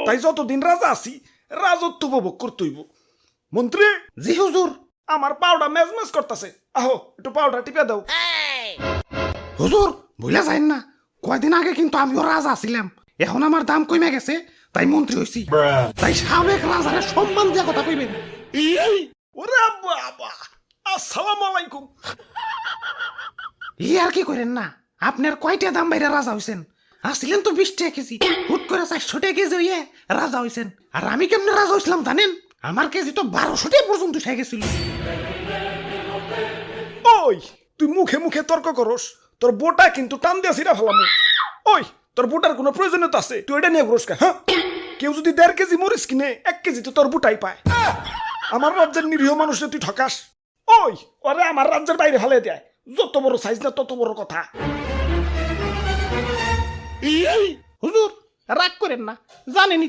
তাই যতদিন রাজা আছি রাজত্ব উপভোগ করতেইব। মন্ত্রী। জি হুজুর। আমার পাউডার মেজমেজ করতেছে, আহো একটু পাউডার টিপে দাও। হুজুর ভুলে যাইন না, কয়দিন আগে কিন্তু আমিও রাজা ছিলাম, এখন আমার দাম কমে গেছে তাই মন্ত্রী হইছি। তাই সাবেক রাজারে সম্মান দিয়া কথা কইবেন। ওরে বাবা, আসসালামু আলাইকুম। ই আর কি করেন না, আপনার কয়টা দাম বাইরে রাজা হইছেন? আসছিলেন তো 20 টাকা কেজি, হুট করে 400 টাকা কেজি হইয়ে রাজা হইছেন। আর আমি কেমনে রাজা হইছিলাম জানেন? আমার কেজি তো 1200 টাকা পর্যন্ত উঠে গেছিল। ওই তুই মুখে মুখে তর্ক করস, তোর বোটা কিন্তু টান দিয়া ছিড়া ফেলামু। ওই তোর বোটার কোনো প্রয়োজনীয়তা আছে? তুই এটা নিয়ে ঘুরস কা? হ্যাঁ, কেউ যদি 1.5 কেজি মরিচ কিনে 1 কেজি তো তোর বুটাই পায়। আমার রাজ্যের নিরীহ মানুষে তুই ঠকাস। ওই ওরে আমার রাজ্যের বাইরে ফেলে দেয়, যত বড় সাইজ না তত বড় কথা। হুজুর রাগ করেন না, জানেনই